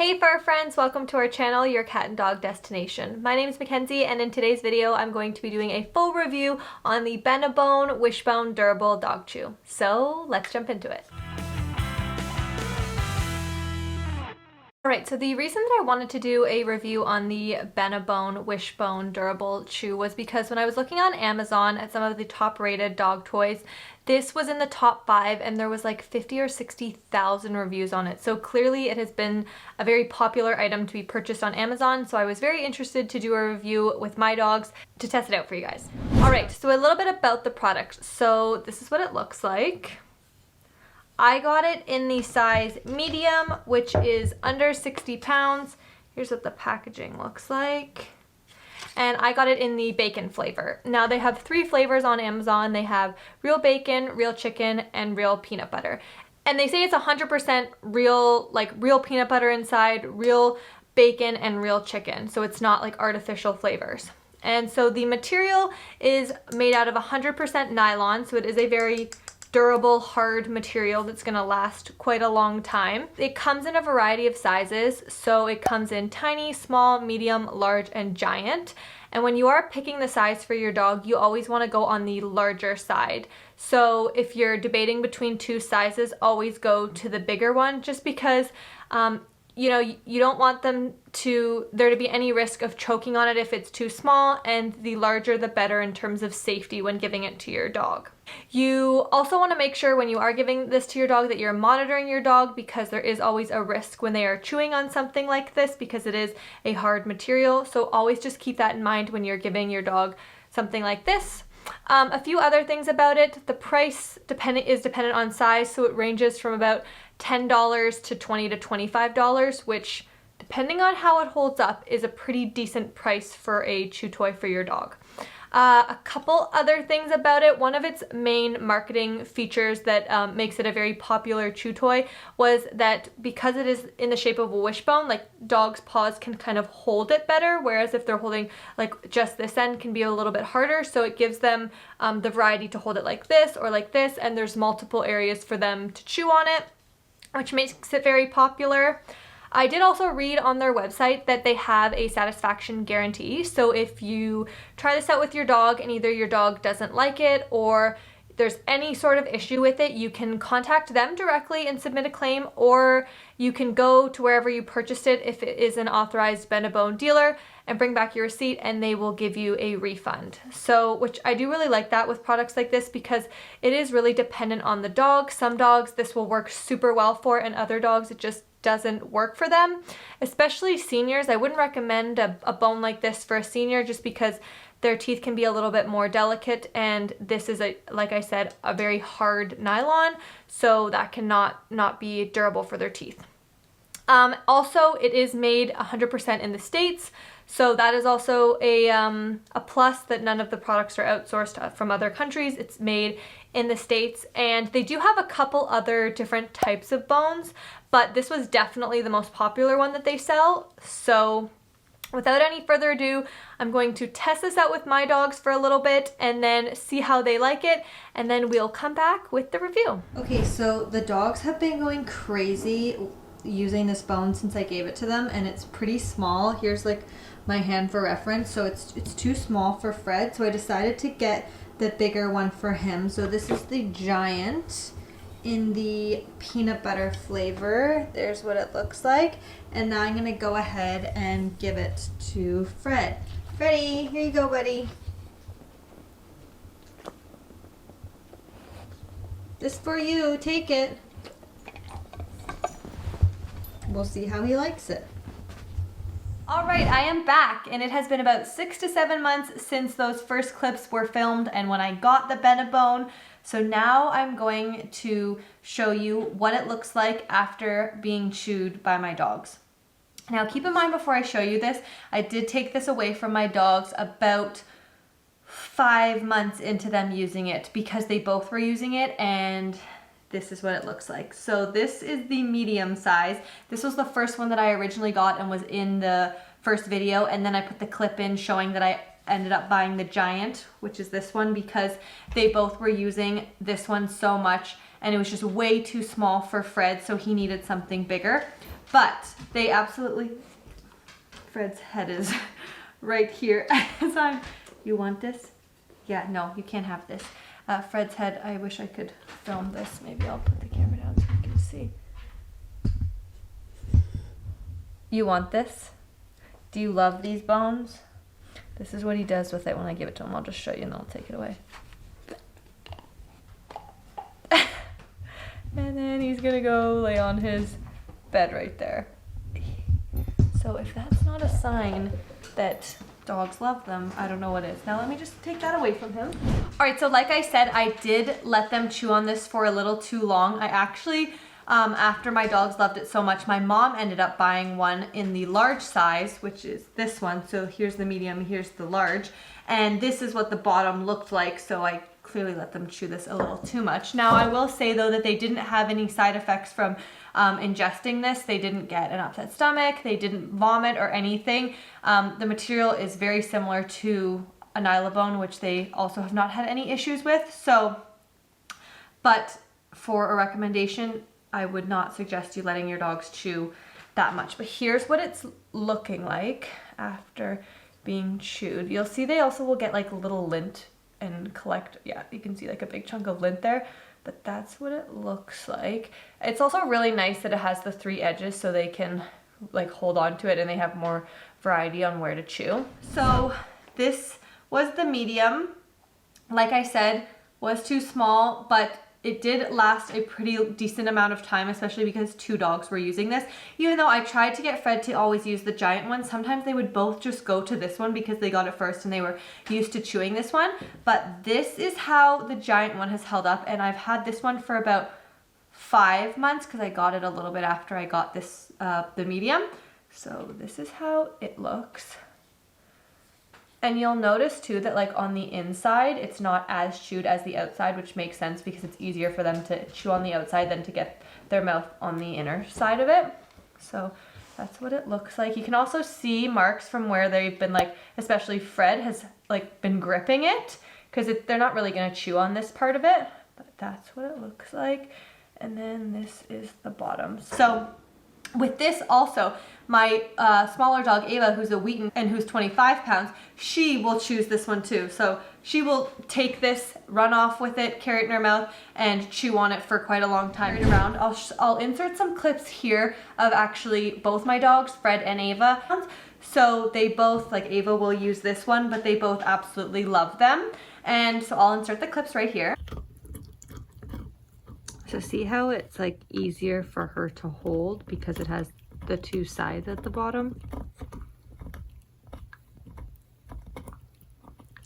Hey fur friends, welcome to our channel, your cat and dog destination. My name is Mackenzie, and in today's video I'm going to be doing a full review on the Benebone Wishbone Durable Dog Chew. So let's jump into it. Alright, so the reason that I wanted to do a review on the Benebone Wishbone Durable Chew was because when I was looking on Amazon at some of the top rated dog toys, this was in the top 5 and there was like 50 or 60,000 reviews on it. So clearly it has been a very popular item to be purchased on Amazon. So I was very interested to do a review with my dogs to test it out for you guys. Alright, so a little bit about the product. So this is what it looks like. I got it in the size medium, which is under 60 pounds. Here's what the packaging looks like. And I got it in the bacon flavor. Now they have 3 flavors on Amazon. They have real bacon, real chicken, and real peanut butter. And they say it's 100% real, like real peanut butter inside, real bacon, and real chicken. So it's not like artificial flavors. And so the material is made out of 100% nylon. So it is a very durable, hard material that's gonna last quite a long time. It comes in a variety of sizes, so it comes in tiny, small, medium, large, and giant. And when you are picking the size for your dog, you always wanna go on the larger side. So if you're debating between 2 sizes, always go to the bigger one, just because you know, you don't want there to be any risk of choking on it if it's too small, and the larger the better in terms of safety when giving it to your dog. You also want to make sure when you are giving this to your dog that you're monitoring your dog, because there is always a risk when they are chewing on something like this because it is a hard material. So always just keep that in mind when you're giving your dog something like this. A few other things about it. The price is dependent on size, so it ranges from about $10 to $20 to $25, which, depending on how it holds up, is a pretty decent price for a chew toy for your dog. A couple other things about it. One of its main marketing features that makes it a very popular chew toy was that because it is in the shape of a wishbone, like dogs' paws can kind of hold it better, whereas if they're holding like just this end can be a little bit harder. So it gives them the variety to hold it like this or like this, and there's multiple areas for them to chew on it, which makes it very popular. I did also read on their website that they have a satisfaction guarantee. So if you try this out with your dog and either your dog doesn't like it or there's any sort of issue with it, you can contact them directly and submit a claim, or you can go to wherever you purchased it if it is an authorized Benebone dealer and bring back your receipt and they will give you a refund. So, which I do really like that with products like this, because it is really dependent on the dog. Some dogs this will work super well for, and other dogs it just doesn't work for them. Especially seniors, I wouldn't recommend a bone like this for a senior just because their teeth can be a little bit more delicate, and this is, like I said, a very hard nylon, so that cannot not be durable for their teeth. Also, it is made 100% in the States, so that is also a plus, that none of the products are outsourced from other countries. It's made in the States, and they do have a couple other different types of bones, but this was definitely the most popular one that they sell. So without any further ado, I'm going to test this out with my dogs for a little bit and then see how they like it, and then we'll come back with the review. Okay, so the dogs have been going crazy using this bone since I gave it to them, and it's pretty small. Here's like my hand for reference. So it's too small for Fred, so I decided to get the bigger one for him. So this is the giant in the peanut butter flavor. There's what it looks like. And now I'm gonna go ahead and give it to Fred. Freddy, here you go, buddy. This for you, take it. We'll see how he likes it. All right, I am back, and it has been about 6 to 7 months since those first clips were filmed and when I got the Benebone. So now I'm going to show you what it looks like after being chewed by my dogs. Now keep in mind, before I show you this, I did take this away from my dogs about 5 months into them using it, because they both were using it, and this is what it looks like. So this is the medium size. This was the first one that I originally got and was in the first video, and then I put the clip in showing that I ended up buying the giant, which is this one, because they both were using this one so much and it was just way too small for Fred, so he needed something bigger. but they absolutely, Fred's head is right here as I'm, you want this? Yeah, no, you can't have this. Fred's head, I wish I could film this. Maybe I'll put the camera down so you can see. You want this? Do you love these bones? This is what he does with it when I give it to him. I'll just show you and then I'll take it away. And then he's gonna go lay on his bed right there. So if that's not a sign that dogs love them, I don't know what is. Now let me just take that away from him. All right, so like I said, I did let them chew on this for a little too long. I actually, after my dogs loved it so much, my mom ended up buying one in the large size, which is this one. So here's the medium, here's the large. And this is what the bottom looked like, so I clearly let them chew this a little too much. Now I will say though that they didn't have any side effects from ingesting this. They didn't get an upset stomach, they didn't vomit or anything. The material is very similar to a Nylabone, which they also have not had any issues with. So, but for a recommendation, I would not suggest you letting your dogs chew that much. But here's what it's looking like after being chewed. You'll see they also will get like a little lint and collect, yeah, you can see like a big chunk of lint there, but that's what it looks like. It's also really nice that it has the 3 edges so they can like hold on to it and they have more variety on where to chew. So this was the medium. Like I said, was too small, but it did last a pretty decent amount of time, especially because 2 dogs were using this. Even though I tried to get Fred to always use the giant one, sometimes they would both just go to this one because they got it first and they were used to chewing this one. But this is how the giant one has held up, and I've had this one for about 5 months because I got it a little bit after I got this, the medium. So this is how it looks. And you'll notice too that like on the inside, it's not as chewed as the outside, which makes sense because it's easier for them to chew on the outside than to get their mouth on the inner side of it. So that's what it looks like. You can also see marks from where they've been like, especially Fred has like been gripping it because they're not really gonna chew on this part of it, but that's what it looks like. And then this is the bottom. So with this also, my smaller dog Ava, who's a Wheaten and who's 25 pounds, she will choose this one too. So she will take this, run off with it, carry it in her mouth, and chew on it for quite a long time. Around, I'll insert some clips here of actually both my dogs, Fred and Ava. So they both, like Ava will use this one, but they both absolutely love them. And so I'll insert the clips right here. So see how it's like easier for her to hold because it has the 2 sides at the bottom?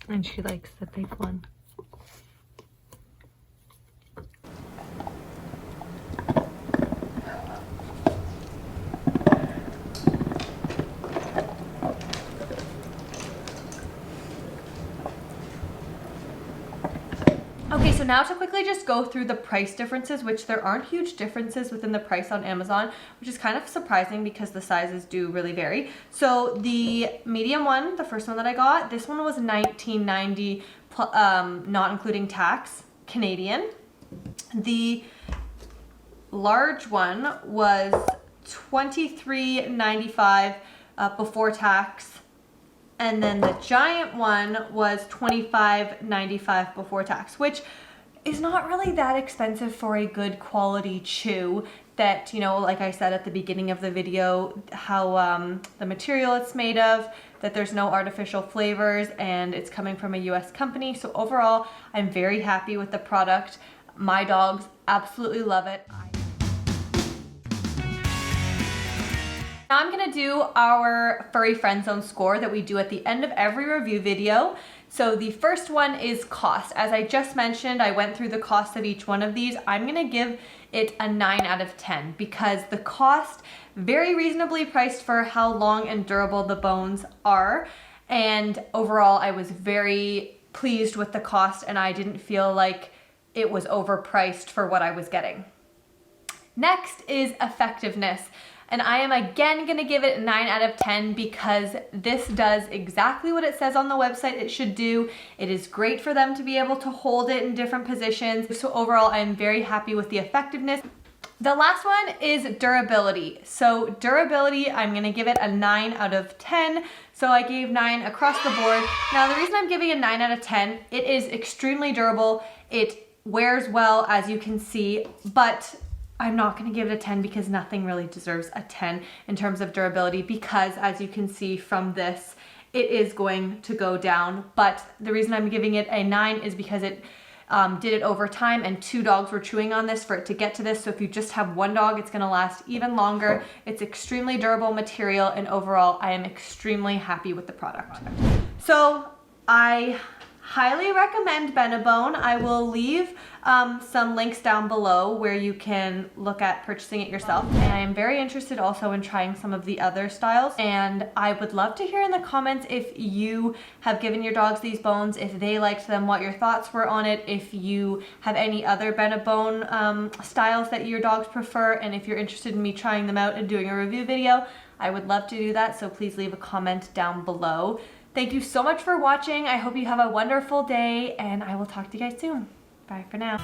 And she likes the big one. Okay, so now to quickly just go through the price differences, which there aren't huge differences within the price on Amazon, which is kind of surprising because the sizes do really vary. So the medium one, the first one that I got, this one was $19.90, not including tax, Canadian. The large one was $23.95 before tax. And then the giant one was $25.95 before tax, which is not really that expensive for a good quality chew that, you know, like I said at the beginning of the video, how the material it's made of, that there's no artificial flavors, and it's coming from a US company. So overall, I'm very happy with the product. My dogs absolutely love it. Now I'm gonna do our Furry Friend Zone score that we do at the end of every review video. So the first one is cost. As I just mentioned, I went through the cost of each one of these. I'm gonna give it a 9 out of 10 because the cost, very reasonably priced for how long and durable the bones are. And overall, I was very pleased with the cost and I didn't feel like it was overpriced for what I was getting. Next is effectiveness. And I am again gonna give it a 9 out of 10 because this does exactly what it says on the website it should do. It is great for them to be able to hold it in different positions. So overall, I'm very happy with the effectiveness. The last one is durability. So durability, I'm gonna give it a 9 out of 10. So I gave 9 across the board. Now the reason I'm giving a 9 out of 10, it is extremely durable. It wears well, as you can see, but I'm not gonna give it a 10 because nothing really deserves a 10 in terms of durability, because as you can see from this, it is going to go down. But the reason I'm giving it a 9 is because it did it over time, and 2 dogs were chewing on this for it to get to this. So if you just have 1 dog, it's gonna last even longer. It's extremely durable material, and overall, I am extremely happy with the product. So I highly recommend Benebone. I will leave some links down below where you can look at purchasing it yourself. And I am very interested also in trying some of the other styles. And I would love to hear in the comments if you have given your dogs these bones, if they liked them, what your thoughts were on it, if you have any other Benebone styles that your dogs prefer, and if you're interested in me trying them out and doing a review video. I would love to do that, so please leave a comment down below. Thank you so much for watching. I hope you have a wonderful day, and I will talk to you guys soon. Bye for now.